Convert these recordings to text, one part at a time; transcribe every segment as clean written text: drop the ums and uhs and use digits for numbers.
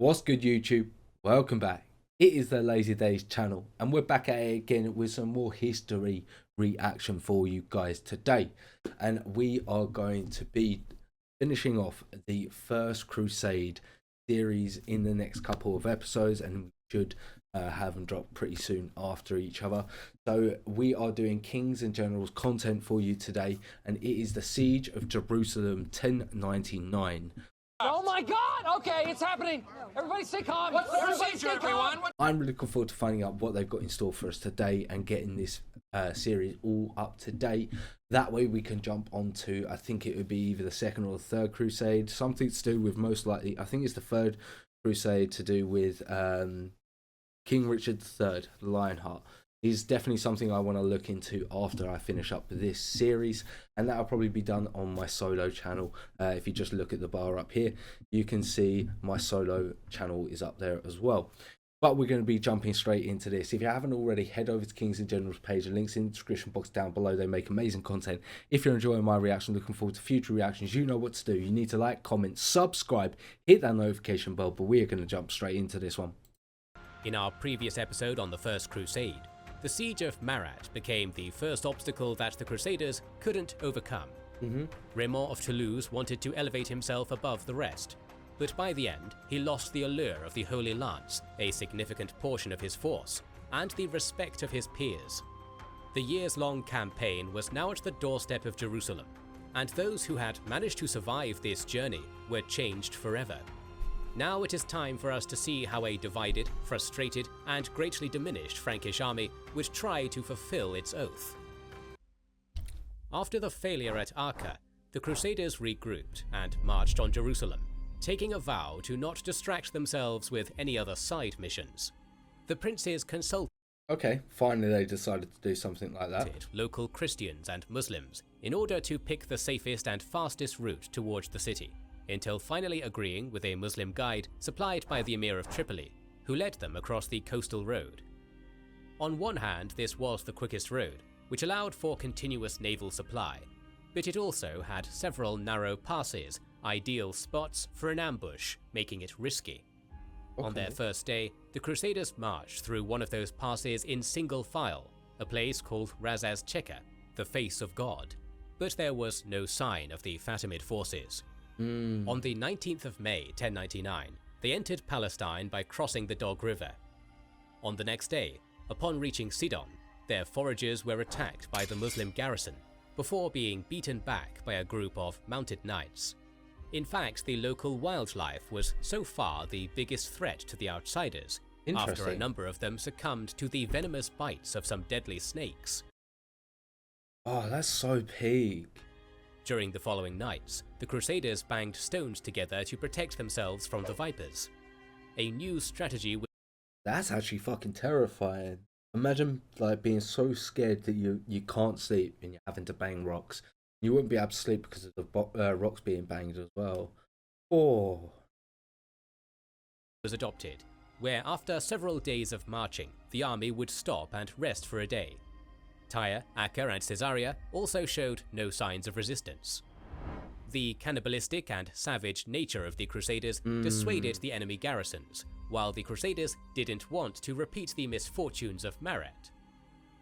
What's good, YouTube? Welcome back. It is the LazyDaze Channel, and we're back at it again with some more history reaction for you guys today. And we are going to be finishing off the first Crusade series in the next couple of episodes, and we should have them drop pretty soon after each other. So we are doing Kings and Generals content for you today, and it is the Siege of Jerusalem 1099. Oh my God! Okay, it's happening. Everybody stay calm. What's the procedure, everyone? I'm really looking forward to finding out what they've got in store for us today and getting this series all up to date. That way we can jump onto, I think it would be either the second or the third Crusade, something to do with, most likely, I think it's the third Crusade, to do with King Richard III, the Lionheart. Is definitely something I want to look into after I finish up this series, and that'll probably be done on my solo channel. If you just look at the bar up here, you can see my solo channel is up there as well. But we're going to be jumping straight into this. If you haven't already, head over to Kings and Generals page. The link's in the description box down below. They make amazing content. If you're enjoying my reaction, looking forward to future reactions, you know what to do. You need to like, comment, subscribe, hit that notification bell, but we are going to jump straight into this one. In our previous episode on the First Crusade, the Siege of Marat became the first obstacle that the Crusaders couldn't overcome. Raymond of Toulouse wanted to elevate himself above the rest, but by the end he lost the allure of the Holy Lance, a significant portion of his force, and the respect of his peers. The years-long campaign was now at the doorstep of Jerusalem, and those who had managed to survive this journey were changed forever. Now it is time for us to see how a divided, frustrated, and greatly diminished Frankish army would try to fulfill its oath. After the failure at Acre, the Crusaders regrouped and marched on Jerusalem, taking a vow to not distract themselves with any other side missions. The princes consulted Finally they decided to do something like that. local Christians and Muslims in order to pick the safest and fastest route towards the city, until finally agreeing with a Muslim guide supplied by the Emir of Tripoli, who led them across the coastal road. On one hand, this was the quickest road, which allowed for continuous naval supply, but it also had several narrow passes, ideal spots for an ambush, making it risky. On their first day, the Crusaders marched through one of those passes in single file, a place called Razaz Cheka, the face of God, but there was no sign of the Fatimid forces. On the 19th of May 1099, they entered Palestine by crossing the Dog River. On the next day, upon reaching Sidon, their foragers were attacked by the Muslim garrison, before being beaten back by a group of mounted knights. In fact, the local wildlife was so far the biggest threat to the outsiders, after a number of them succumbed to the venomous bites of some deadly snakes. Oh, that's so peak. During the following nights, the Crusaders banged stones together to protect themselves from the vipers. A new strategy was... That's actually fucking terrifying. Imagine like being so scared that you can't sleep and you're having to bang rocks. You wouldn't be able to sleep because of the rocks being banged as well. Oh. Was adopted, where after several days of marching, the army would stop and rest for a day. Tyre, Acre, and Caesarea also showed no signs of resistance. The cannibalistic and savage nature of the Crusaders dissuaded the enemy garrisons, while the Crusaders didn't want to repeat the misfortunes of Marat.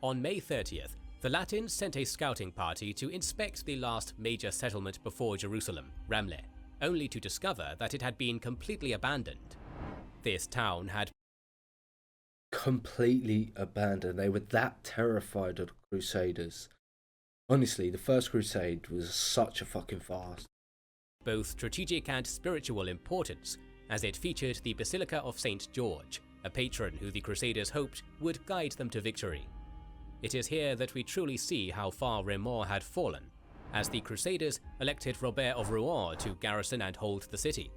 On May 30th, the Latins sent a scouting party to inspect the last major settlement before Jerusalem, Ramleh, only to discover that it had been completely abandoned. This town had completely abandoned. They were that terrified of the Crusaders. Honestly, the first Crusade was such a fucking farce. Both strategic and spiritual importance, as it featured the Basilica of St. George, a patron who the Crusaders hoped would guide them to victory. It is here that we truly see how far Raymond had fallen, as the Crusaders elected Robert of Rouen to garrison and hold the city.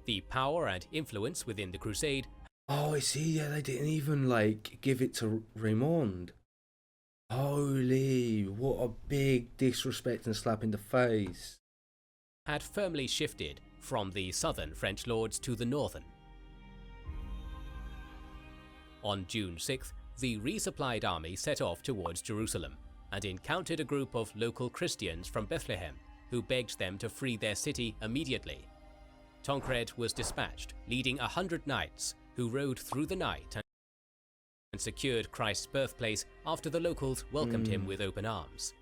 The power and influence within the Crusade... Oh, I see, yeah, they didn't even, like, give it to Raymond. Holy, what a big disrespect and slap in the face. Had firmly shifted from the southern French lords to the northern. On June 6th, the resupplied army set off towards Jerusalem and encountered a group of local Christians from Bethlehem who begged them to free their city immediately. Tancred was dispatched, leading 100 knights who rode through the night and secured Christ's birthplace after the locals welcomed him with open arms.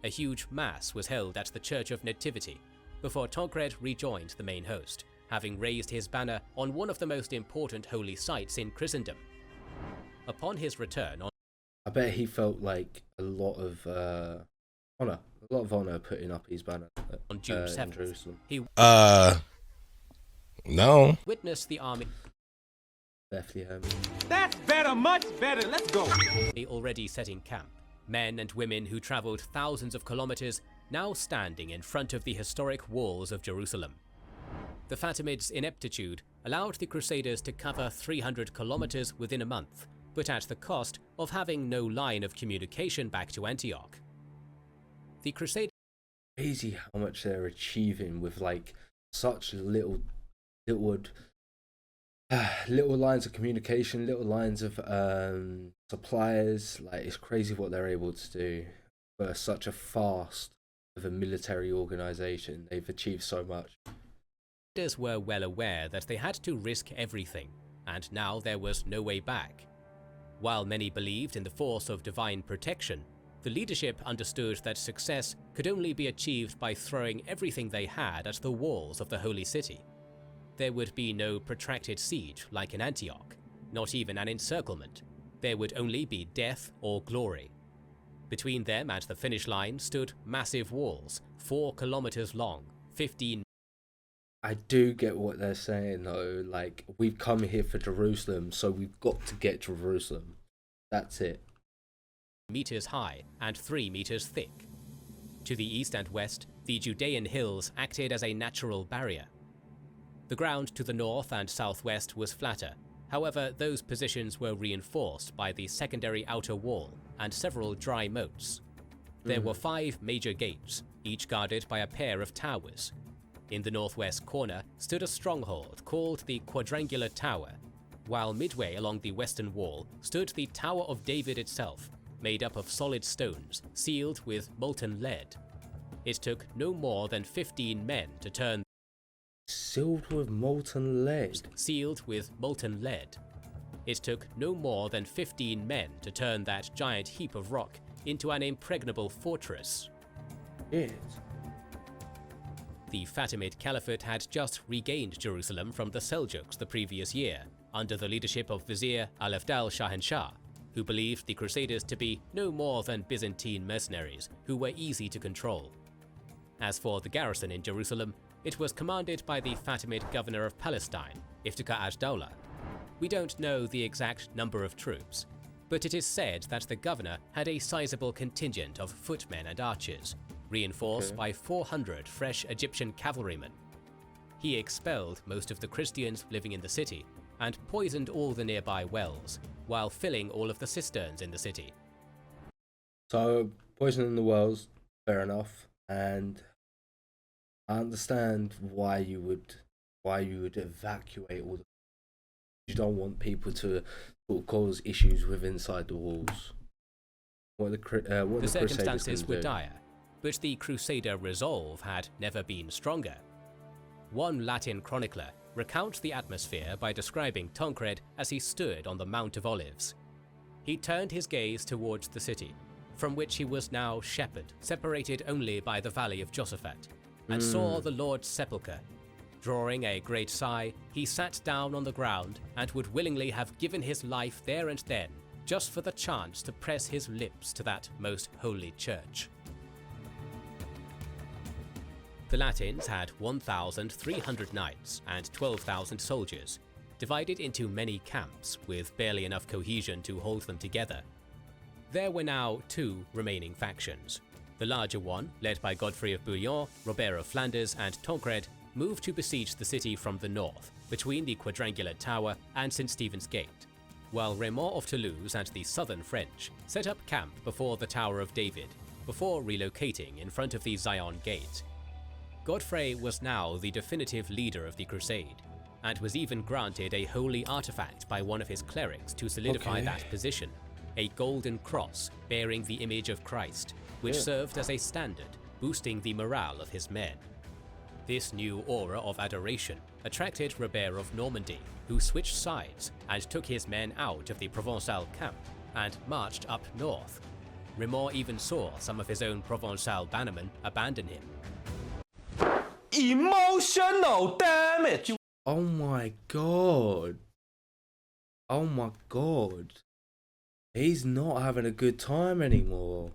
A huge mass was held at the Church of Nativity before Tancred rejoined the main host, having raised his banner on one of the most important holy sites in Christendom. Upon his return, I bet he felt like a lot of honor putting up his banner on June 7th, Jerusalem. he No. witnessed the army Bethlehem. That's better, much better. Let's go. already setting camp. Men and women who traveled thousands of kilometers now standing in front of the historic walls of Jerusalem. The Fatimids' ineptitude allowed the Crusaders to cover 300 kilometers within a month, but at the cost of having no line of communication back to Antioch. The Crusaders Crazy how much they're achieving with like such little lines of communication, little lines of suppliers. Like, it's crazy what they're able to do for such a fast of a military organization. They've achieved so much. were well aware that they had to risk everything, and now there was no way back. While many believed in the force of divine protection, the leadership understood that success could only be achieved by throwing everything they had at the walls of the holy city. There would be no protracted siege like in Antioch, not even an encirclement. There would only be death or glory. Between them and the finish line stood massive walls, 4 kilometers long, 15 I do get what they're saying though. Like, we've come here for Jerusalem, so we've got to get Jerusalem. That's it. meters high and 3 meters thick. To the east and west, the Judean hills acted as a natural barrier. The ground to the north and southwest was flatter. However, those positions were reinforced by the secondary outer wall and several dry moats. There were 5 major gates, each guarded by a pair of towers. In the northwest corner stood a stronghold called the Quadrangular Tower, while midway along the western wall stood the Tower of David itself, made up of solid stones sealed with molten lead. It took no more than 15 men to turn Sealed with molten lead. sealed with molten lead. It took no more than 15 men to turn that giant heap of rock into an impregnable fortress. Yes. The Fatimid Caliphate had just regained Jerusalem from the Seljuks the previous year, under the leadership of Vizier Al-Afdal Shahanshah, who believed the Crusaders to be no more than Byzantine mercenaries who were easy to control. As for the garrison in Jerusalem, it was commanded by the Fatimid governor of Palestine, Iftikhar ad-Dawla. We don't know the exact number of troops, but it is said that the governor had a sizable contingent of footmen and archers, reinforced by 400 fresh Egyptian cavalrymen. He expelled most of the Christians living in the city and poisoned all the nearby wells, while filling all of the cisterns in the city. So, poisoning the wells, fair enough, and I understand why you would evacuate all the. You don't want people to sort of cause issues with inside the walls. What the circumstances were dire, but the Crusader resolve had never been stronger. One Latin chronicler recounts the atmosphere by describing Tancred as he stood on the Mount of Olives. He turned his gaze towards the city, from which he was now shepherd, separated only by the valley of Josaphat, and saw the Lord's sepulchre. Drawing a great sigh, he sat down on the ground and would willingly have given his life there and then, just for the chance to press his lips to that most holy church. The Latins had 1,300 knights and 12,000 soldiers, divided into many camps with barely enough cohesion to hold them together. There were now 2 remaining factions. The larger one, led by Godfrey of Bouillon, Robert of Flanders, and Tancred, moved to besiege the city from the north, between the Quadrangular Tower and St. Stephen's Gate, while Raymond of Toulouse and the southern French set up camp before the Tower of David, before relocating in front of the Zion Gate. Godfrey was now the definitive leader of the Crusade, and was even granted a holy artifact by one of his clerics to solidify that position, a golden cross bearing the image of Christ, which served as a standard, boosting the morale of his men. This new aura of adoration attracted Robert of Normandy, who switched sides and took his men out of the Provençal camp and marched up north. Raymond even saw some of his own Provençal bannermen abandon him. Emotional damage! Oh my god. Oh my god. He's not having a good time anymore.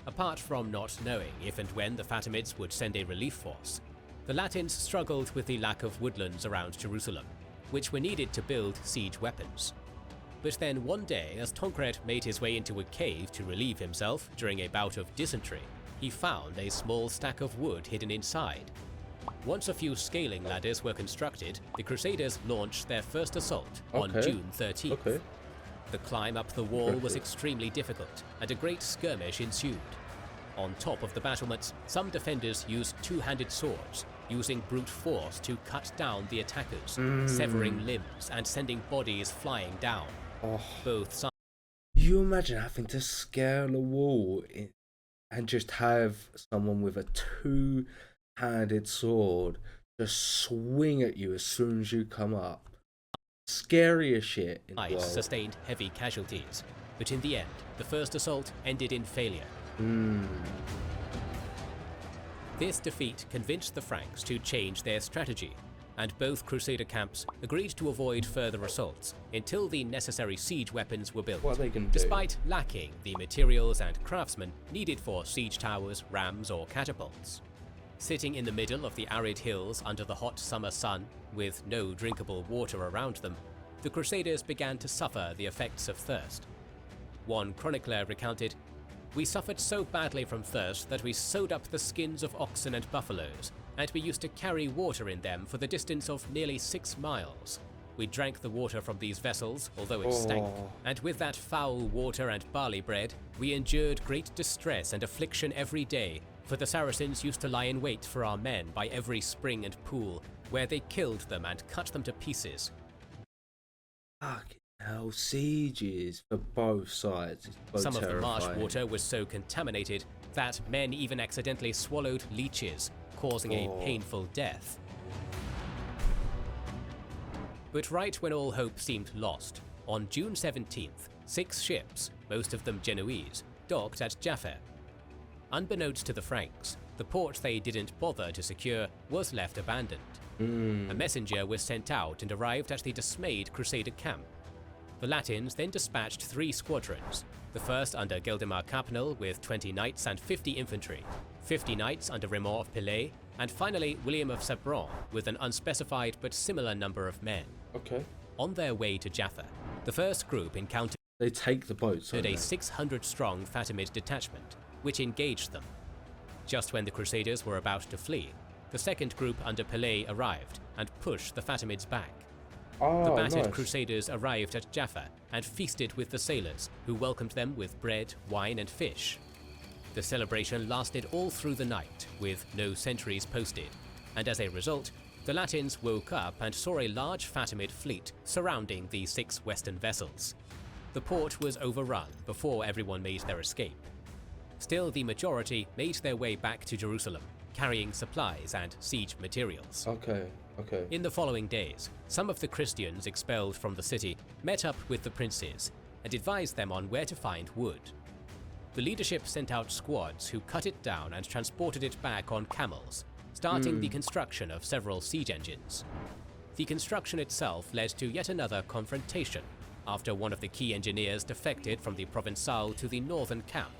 Apart from not knowing if and when the Fatimids would send a relief force, the Latins struggled with the lack of woodlands around Jerusalem, which were needed to build siege weapons. But then one day, as Tancred made his way into a cave to relieve himself during a bout of dysentery, he found a small stack of wood hidden inside. Once a few scaling ladders were constructed, the Crusaders launched their first assault on June 13th. The climb up the wall was extremely difficult, and a great skirmish ensued. On top of the battlements, some defenders used two-handed swords, using brute force to cut down the attackers, severing limbs and sending bodies flying down. Both sides. You imagine having to scale a wall and just have someone with a two-handed sword just swing at you as soon as you come up. Scary as shit in the world. Sustained heavy casualties, but in the end, the first assault ended in failure. This defeat convinced the Franks to change their strategy, and both Crusader camps agreed to avoid further assaults until the necessary siege weapons were built, What are they gonna do? despite lacking the materials and craftsmen needed for siege towers, rams, or catapults. Sitting in the middle of the arid hills under the hot summer sun, with no drinkable water around them, the Crusaders began to suffer the effects of thirst. One chronicler recounted, "We suffered so badly from thirst that we sewed up the skins of oxen and buffaloes, and we used to carry water in them for the distance of nearly 6 miles. We drank the water from these vessels, although it stank, and with that foul water and barley bread, we endured great distress and affliction every day, for the Saracens used to lie in wait for our men by every spring and pool, where they killed them and cut them to pieces." Fucking hell, sieges for both sides. It's Some of the marsh terrifying. water was so contaminated that men even accidentally swallowed leeches, causing a painful death. But right when all hope seemed lost, on June 17th, 6 ships, most of them Genoese, docked at Jaffa. Unbeknownst to the Franks, the port they didn't bother to secure was left abandoned. A messenger was sent out and arrived at the dismayed Crusader camp. The Latins then dispatched 3 squadrons, the first under Geldemar Capnel with 20 knights and 50 infantry, 50 knights under Raymond of Pillet, and finally William of Sabran with an unspecified but similar number of men. On their way to Jaffa, the first group encountered They take the boats, a don't they? 600-strong Fatimid detachment, which engaged them. Just when the Crusaders were about to flee, the second group under Pillet arrived and pushed the Fatimids back. The battered Crusaders arrived at Jaffa and feasted with the sailors, who welcomed them with bread, wine, and fish. The celebration lasted all through the night, with no sentries posted, and as a result, the Latins woke up and saw a large Fatimid fleet surrounding the 6 western vessels. The port was overrun before everyone made their escape. Still, the majority made their way back to Jerusalem, carrying supplies and siege materials. In the following days, some of the Christians expelled from the city met up with the princes and advised them on where to find wood. The leadership sent out squads who cut it down and transported it back on camels, starting the construction of several siege engines. The construction itself led to yet another confrontation after one of the key engineers defected from the Provençal to the northern camp.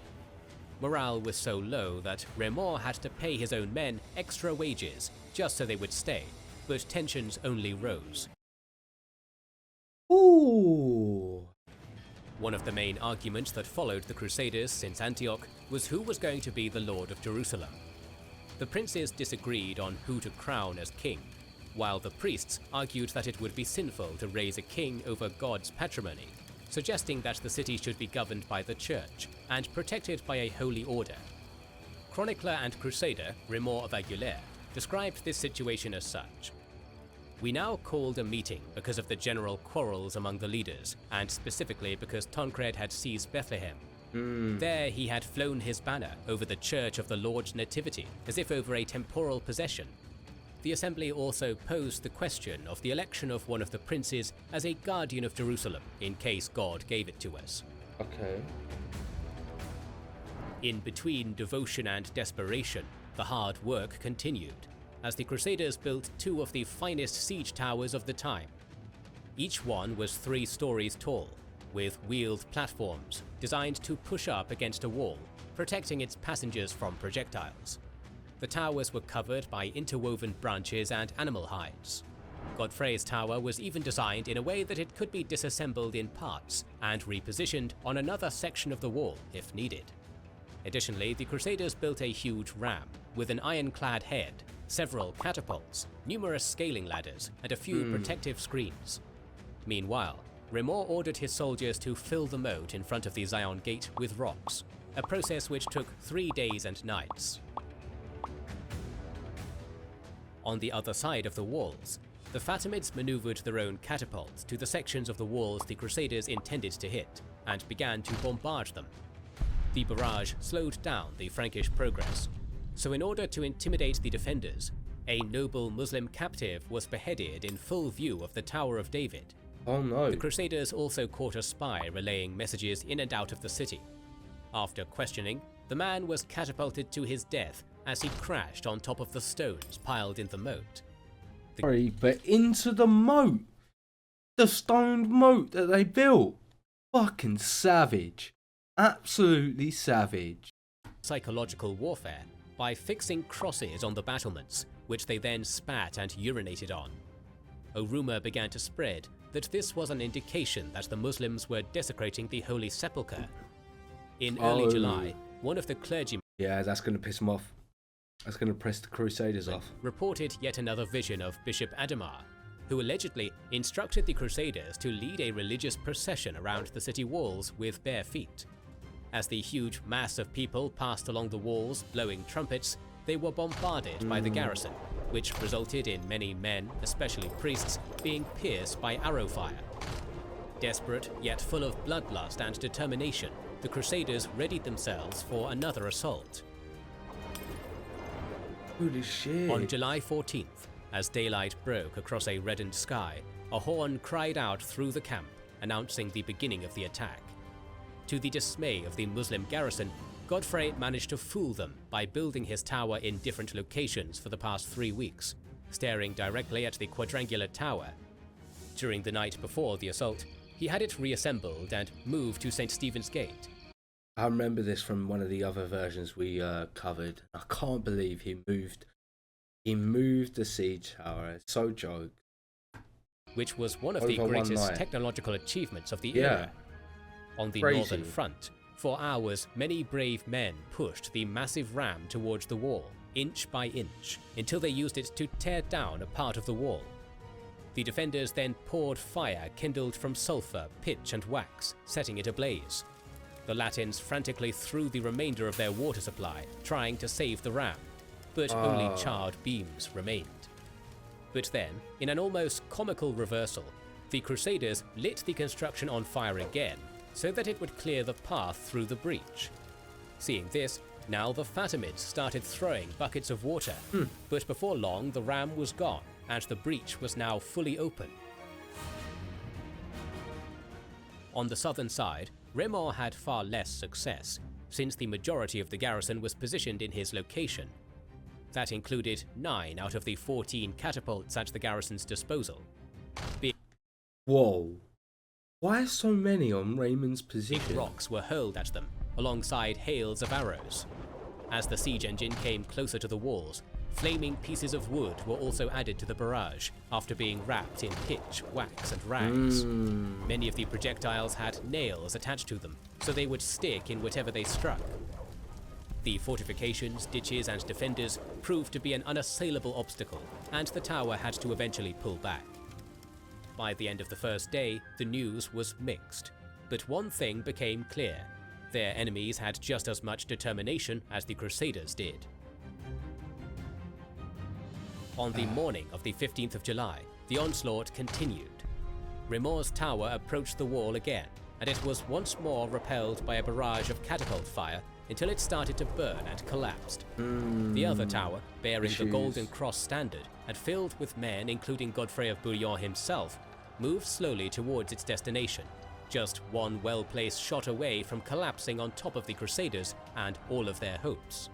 Morale was so low that Raymond had to pay his own men extra wages just so they would stay, but tensions only rose. One of the main arguments that followed the Crusaders since Antioch was who was going to be the Lord of Jerusalem. The princes disagreed on who to crown as king, while the priests argued that it would be sinful to raise a king over God's patrimony, suggesting that the city should be governed by the church and protected by a holy order. Chronicler and Crusader Raymond of Aguilera described this situation as such. "We now called a meeting because of the general quarrels among the leaders, and specifically because Tancred had seized Bethlehem. There he had flown his banner over the church of the Lord's Nativity, as if over a temporal possession, The assembly also posed the question of the election of one of the princes as a guardian of Jerusalem in case God gave it to us. Okay. In between devotion and desperation, the hard work continued, as the Crusaders built two of the finest siege towers of the time. Each one was 3 stories tall, with wheeled platforms designed to push up against a wall, protecting its passengers from projectiles. The towers were covered by interwoven branches and animal hides. Godfrey's tower was even designed in a way that it could be disassembled in parts and repositioned on another section of the wall if needed. Additionally, the Crusaders built a huge ram with an ironclad head, several catapults, numerous scaling ladders, and a few protective screens. Meanwhile, Remor ordered his soldiers to fill the moat in front of the Zion Gate with rocks, a process which took 3 days and nights. On the other side of the walls, the Fatimids maneuvered their own catapults to the sections of the walls the Crusaders intended to hit, and began to bombard them. The barrage slowed down the Frankish progress, so in order to intimidate the defenders, a noble Muslim captive was beheaded in full view of the Tower of David. Oh no. The Crusaders also caught a spy relaying messages in and out of the city. After questioning, the man was catapulted to his death as he crashed on top of the stones piled in the moat. Sorry, but into the moat. The stoned moat that they built. Fucking savage. Absolutely savage. Psychological warfare by fixing crosses on the battlements, which they then spat and urinated on. A rumor began to spread that this was an indication that the Muslims were desecrating the Holy Sepulchre. In early July, one of the clergymen Yeah, that's going to piss them off. That's going to press the Crusaders off. reported yet another vision of Bishop Adhemar, who allegedly instructed the Crusaders to lead a religious procession around the city walls with bare feet. As the huge mass of people passed along the walls blowing trumpets, they were bombarded by the garrison, which resulted in many men, especially priests, being pierced by arrow fire. Desperate yet full of bloodlust and determination, the Crusaders readied themselves for another assault. Holy shit. On July 14th, as daylight broke across a reddened sky, a horn cried out through the camp, announcing the beginning of the attack. To the dismay of the Muslim garrison, Godfrey managed to fool them by building his tower in different locations for the past 3 weeks, staring directly at the quadrangular tower. During the night before the assault, he had it reassembled and moved to St. Stephen's Gate. I remember this from one of the other versions we covered. I can't believe he moved the siege tower. It's so joke. Which was one of Over the one greatest night. technological achievements of the Yeah. era. On the Crazy. northern front, for hours, many brave men pushed the massive ram towards the wall, inch by inch, until they used it to tear down a part of the wall. The defenders then poured fire kindled from sulfur, pitch, and wax, setting it ablaze. The Latins frantically threw the remainder of their water supply, trying to save the ram, but only charred beams remained. But then, in an almost comical reversal, the Crusaders lit the construction on fire again, so that it would clear the path through the breach. Seeing this, now the Fatimids started throwing buckets of water, but before long the ram was gone, and the breach was now fully open. On the southern side, Remor had far less success, since the majority of the garrison was positioned in his location. That included 9 out of the 14 catapults at the garrison's disposal. Whoa. Why so many on Raymond's Big position? rocks were hurled at them, alongside hails of arrows. As the siege engine came closer to the walls, flaming pieces of wood were also added to the barrage, after being wrapped in pitch, wax, and rags. Many of the projectiles had nails attached to them, so they would stick in whatever they struck. The fortifications, ditches, and defenders proved to be an unassailable obstacle, and the tower had to eventually pull back. By the end of the first day, the news was mixed, but one thing became clear: their enemies had just as much determination as the Crusaders did. On the morning of the 15th of July, the onslaught continued. Remor's tower approached the wall again, and it was once more repelled by a barrage of catapult fire until it started to burn and collapsed. The other tower, bearing the Golden Cross standard and filled with men including Godfrey of Bouillon himself, moved slowly towards its destination, just one well-placed shot away from collapsing on top of the Crusaders and all of their hopes.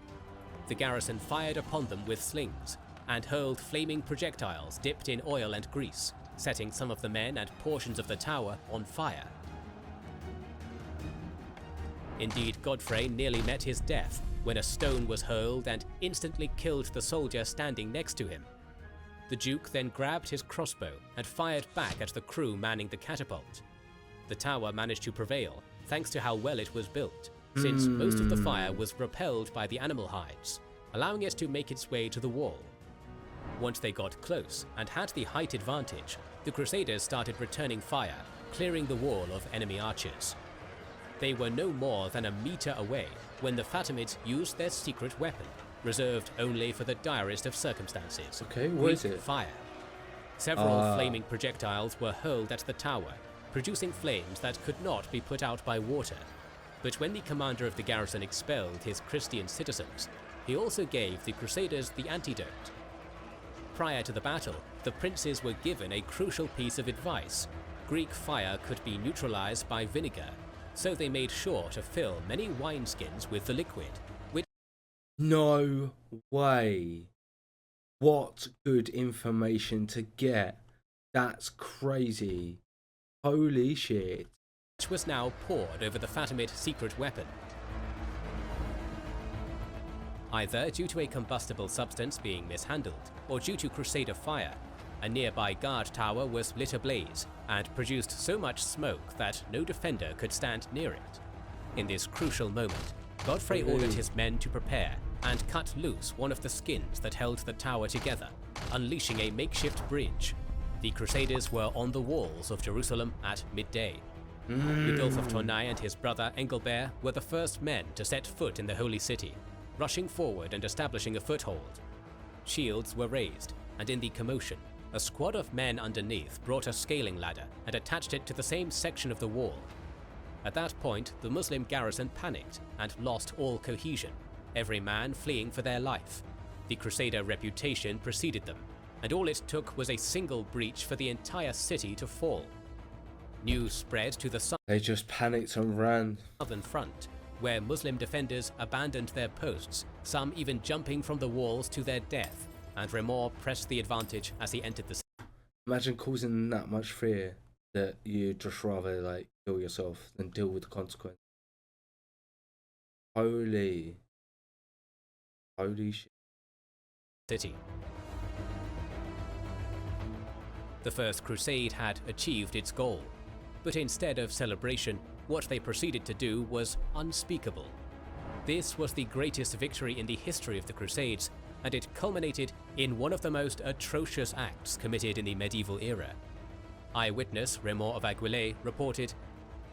The garrison fired upon them with slings and hurled flaming projectiles dipped in oil and grease, setting some of the men and portions of the tower on fire. Indeed, Godfrey nearly met his death when a stone was hurled and instantly killed the soldier standing next to him. The Duke then grabbed his crossbow and fired back at the crew manning the catapult. The tower managed to prevail thanks to how well it was built, since most of the fire was repelled by the animal hides, allowing it to make its way to the wall. Once they got close and had the height advantage, the Crusaders started returning fire, clearing the wall of enemy archers. They were no more than a meter away when the Fatimids used their secret weapon, reserved only for the direst of circumstances. Okay, what is it? Fire. Several flaming projectiles were hurled at the tower, producing flames that could not be put out by water. But when the commander of the garrison expelled his Christian citizens, he also gave the Crusaders the antidote. Prior to the battle, the princes were given a crucial piece of advice. Greek fire could be neutralized by vinegar, so they made sure to fill many wineskins with the liquid, which... No way. What good information to get. That's crazy. Holy shit. was now poured over the Fatimid secret weapon. Either due to a combustible substance being mishandled, or due to Crusader fire, a nearby guard tower was lit ablaze and produced so much smoke that no defender could stand near it. In this crucial moment, Godfrey ordered his men to prepare and cut loose one of the skins that held the tower together, unleashing a makeshift bridge. The Crusaders were on the walls of Jerusalem at midday. Rudolf of Tournai and his brother Engelbert were the first men to set foot in the Holy City, rushing forward and establishing a foothold. Shields were raised, and in the commotion, a squad of men underneath brought a scaling ladder and attached it to the same section of the wall. At that point, the Muslim garrison panicked and lost all cohesion, every man fleeing for their life. The Crusader reputation preceded them, and all it took was a single breach for the entire city to fall. News spread to the They just panicked and ran. southern front, where Muslim defenders abandoned their posts, some even jumping from the walls to their death, and Remor pressed the advantage as he entered the city. Imagine causing that much fear that you'd just rather like kill yourself than deal with the consequence. Holy shit. City. The First Crusade had achieved its goal, but instead of celebration, what they proceeded to do was unspeakable. This was the greatest victory in the history of the Crusades, and it culminated in one of the most atrocious acts committed in the medieval era. Eyewitness Raymond of Aguilé reported,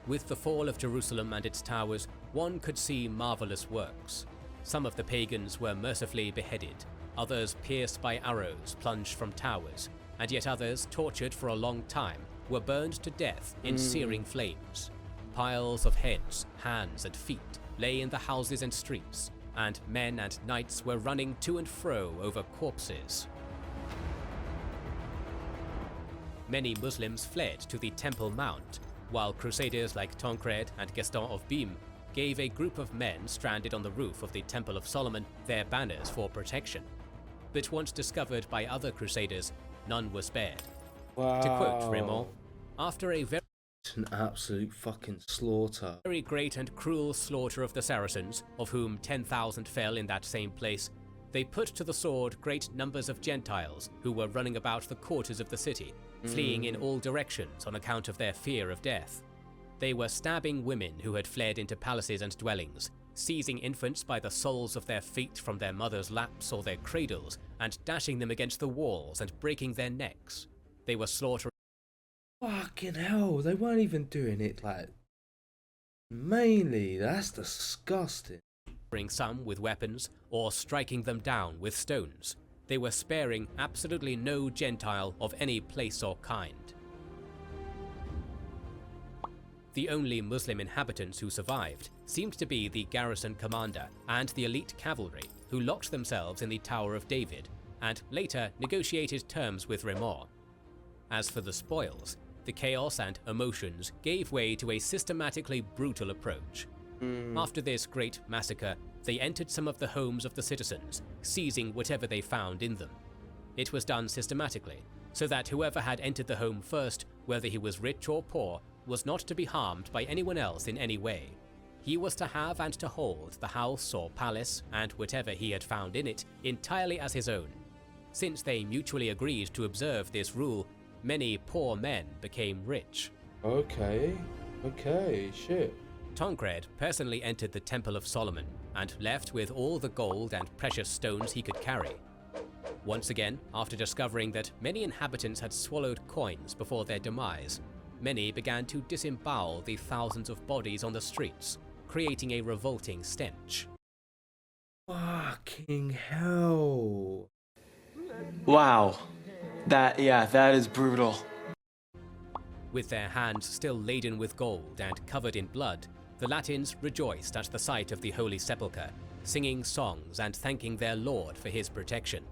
"With the fall of Jerusalem and its towers, one could see marvelous works. Some of the pagans were mercifully beheaded, others pierced by arrows plunged from towers, and yet others, tortured for a long time, were burned to death in searing flames. Piles of heads, hands and feet lay in the houses and streets, and men and knights were running to and fro over corpses." Many Muslims fled to the Temple Mount, while crusaders like Tancred and Gaston of Bim gave a group of men stranded on the roof of the Temple of Solomon their banners for protection. But once discovered by other crusaders, none were spared. Wow. To quote Raymond, "After a It's an absolute fucking slaughter. very great and cruel slaughter of the Saracens, of whom 10,000 fell in that same place, they put to the sword great numbers of Gentiles who were running about the quarters of the city, fleeing in all directions on account of their fear of death. They were stabbing women who had fled into palaces and dwellings, seizing infants by the soles of their feet from their mothers' laps or their cradles, and dashing them against the walls and breaking their necks. They were slaughtering Fucking hell, they weren't even doing it like mainly. That's disgusting. some with weapons or striking them down with stones. They were sparing absolutely no Gentile of any place or kind. The only Muslim inhabitants who survived seemed to be the garrison commander and the elite cavalry, who locked themselves in the Tower of David and later negotiated terms with Remor. As for the spoils, the chaos and emotions gave way to a systematically brutal approach. After this great massacre, they entered some of the homes of the citizens, seizing whatever they found in them. It was done systematically, so that whoever had entered the home first, whether he was rich or poor, was not to be harmed by anyone else in any way. He was to have and to hold the house or palace and whatever he had found in it entirely as his own. Since they mutually agreed to observe this rule, many poor men became rich. Okay, shit. Tancred personally entered the Temple of Solomon and left with all the gold and precious stones he could carry. Once again, after discovering that many inhabitants had swallowed coins before their demise, many began to disembowel the thousands of bodies on the streets, creating a revolting stench. Fucking hell. Wow. That is brutal. With their hands still laden with gold and covered in blood, the Latins rejoiced at the sight of the Holy Sepulchre, singing songs and thanking their Lord for his protection.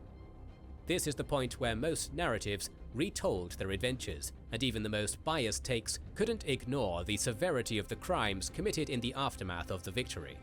This is the point where most narratives retold their adventures, and even the most biased takes couldn't ignore the severity of the crimes committed in the aftermath of the victory.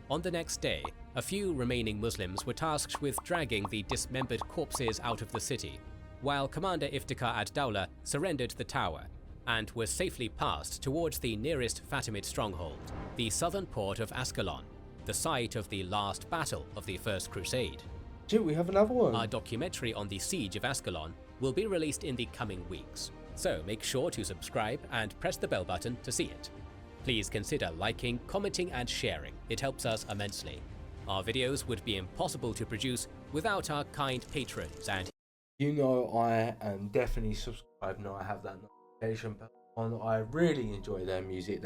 On the next day, a few remaining Muslims were tasked with dragging the dismembered corpses out of the city, while Commander Iftikhar ad-Dawla surrendered the tower and was safely passed towards the nearest Fatimid stronghold, the southern port of Ascalon, the site of the last battle of the First Crusade. Shit, we have another one. Our documentary on the siege of Ascalon will be released in the coming weeks, so make sure to subscribe and press the bell button to see it. Please consider liking, commenting and sharing, it helps us immensely. Our videos would be impossible to produce without our kind patrons, and you know I am definitely subscribed now. I have that notification bell on. I really enjoy their music,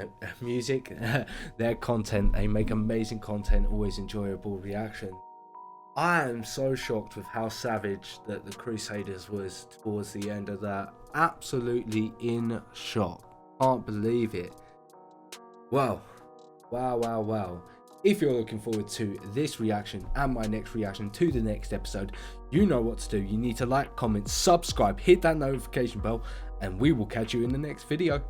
their content. They make amazing content, always enjoyable reaction. I am so shocked with how savage that the Crusaders was towards the end of that. Absolutely in shock. Can't believe it. Wow. If you're looking forward to this reaction and my next reaction to the next episode, you know what to do. You need to like, comment, subscribe, hit that notification bell, and we will catch you in the next video.